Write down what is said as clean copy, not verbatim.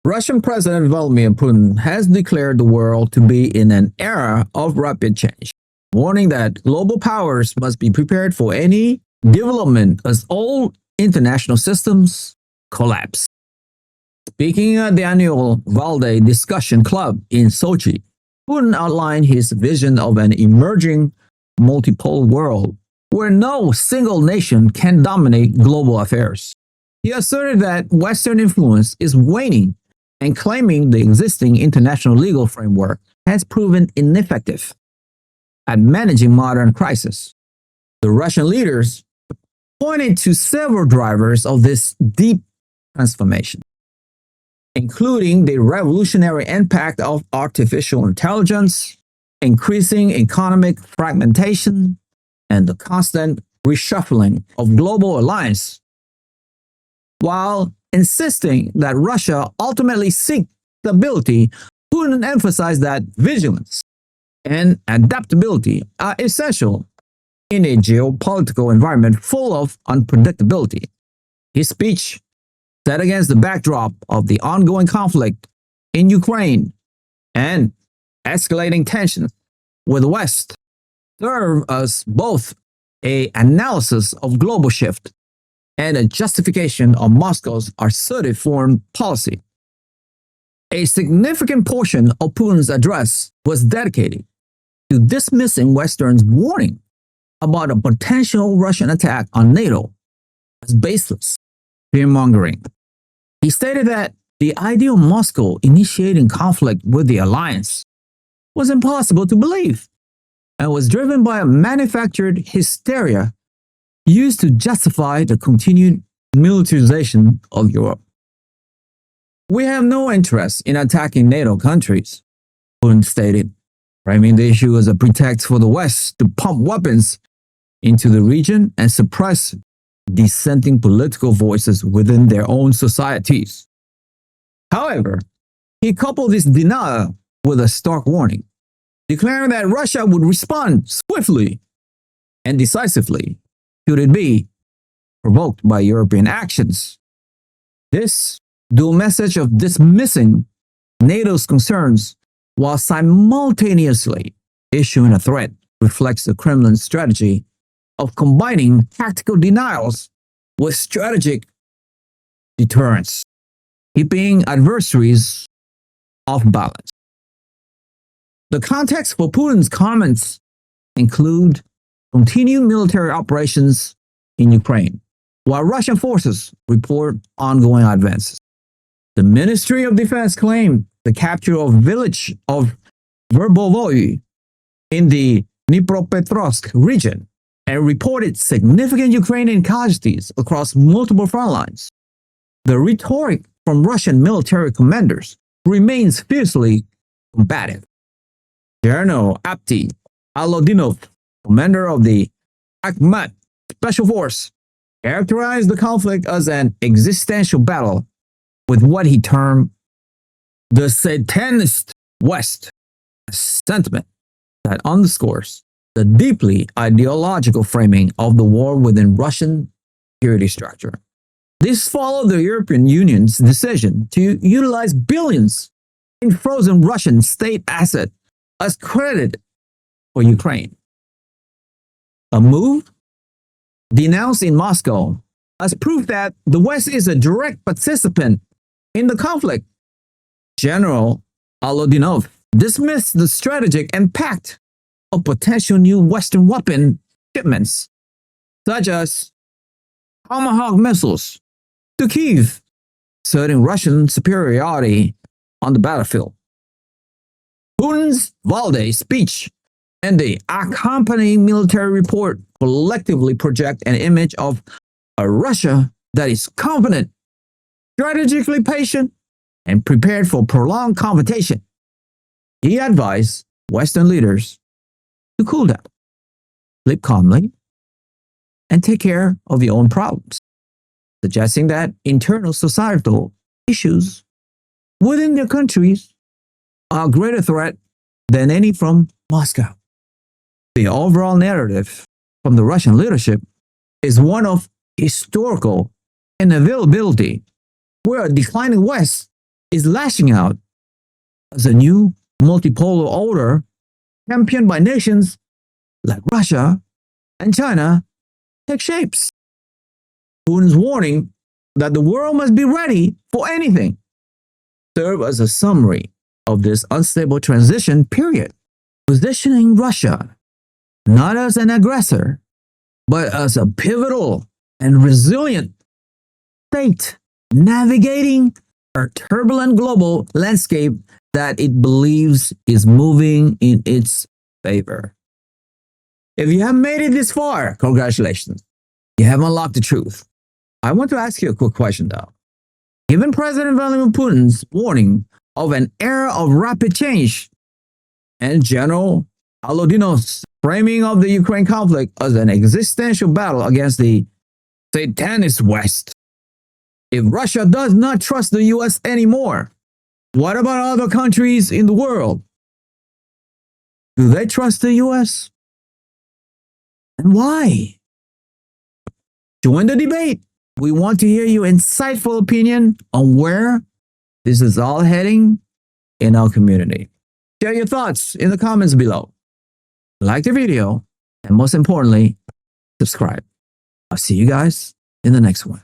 Russian President Vladimir Putin has declared the world to be in an era of rapid change, warning that global powers must be prepared for any development as all international systems collapse. Speaking at the annual Valdai Discussion Club in Sochi, Putin outlined his vision of an emerging multipolar world where no single nation can dominate global affairs. He asserted that Western influence is waning and claiming the existing international legal framework has proven ineffective at managing modern crises. The Russian leaders pointed to several drivers of this deep transformation, including the revolutionary impact of artificial intelligence, increasing economic fragmentation, and the constant reshuffling of global alliances, while insisting that Russia ultimately seek stability. Putin emphasized that vigilance and adaptability are essential in a geopolitical environment full of unpredictability. His speech, set against the backdrop of the ongoing conflict in Ukraine and escalating tensions with the West, serve as both an analysis of global shift and a justification of Moscow's assertive foreign policy. A significant portion of Putin's address was dedicated to dismissing Western's warning about a potential Russian attack on Nato as baseless fear-mongering. He stated that the idea of Moscow initiating conflict with the alliance was impossible to believe and was driven by a manufactured hysteria used to justify the continued militarization of Europe. We have no interest in attacking NATO countries, Putin stated, framing the issue as a pretext for the West to pump weapons into the region and suppress dissenting political voices within their own societies. However, he coupled this denial with a stark warning, declaring that Russia would respond swiftly and decisively should it be provoked by European actions. This dual message of dismissing NATO's concerns while simultaneously issuing a threat reflects the Kremlin's strategy of combining tactical denials with strategic deterrence, keeping adversaries off balance. The context for Putin's comments include continued military operations in Ukraine, while Russian forces report ongoing advances. The Ministry of Defense claimed the capture of village of Verbovoye in the Dnipropetrovsk region and reported significant Ukrainian casualties across multiple front lines. The rhetoric from Russian military commanders remains fiercely combative. General Apti, Alaudinov, commander of the Akhmat Special Force, characterized the conflict as an existential battle with what he termed the Satanist West, a sentiment that underscores the deeply ideological framing of the war within Russian security structure. This followed the European Union's decision to utilize billions in frozen Russian state assets as credit for Ukraine. A move denounced in Moscow as proof that the West is a direct participant in the conflict. General Alaudinov dismissed the strategic impact of potential new Western weapon shipments, such as Tomahawk missiles, to Kyiv, asserting Russian superiority on the battlefield. Putin's Valdai speech and the accompanying military report collectively project an image of a Russia that is confident, strategically patient, and prepared for prolonged confrontation. He advised Western leaders to cool down, sleep calmly, and take care of your own problems, suggesting that internal societal issues within their countries are a greater threat than any from Moscow. The overall narrative from the Russian leadership is one of historical inevitability, where a declining West is lashing out as a new multipolar order championed by nations like Russia and China take shapes. Putin's warning that the world must be ready for anything serve as a summary of this unstable transition period, positioning Russia not as an aggressor, but as a pivotal and resilient state navigating a turbulent global landscape that it believes is moving in its favor. If you have made it this far, congratulations. You have unlocked the truth. I want to ask you a quick question though. Given President Vladimir Putin's warning of an era of rapid change and General Alaudinov's framing of the Ukraine conflict as an existential battle against the Satanist West, if Russia does not trust the US anymore, what about other countries in the world? Do they trust the US? And why? Join the debate. We want to hear your insightful opinion on where this is all heading in our community. Share your thoughts in the comments below. Like the video, and most importantly, subscribe. I'll see you guys in the next one.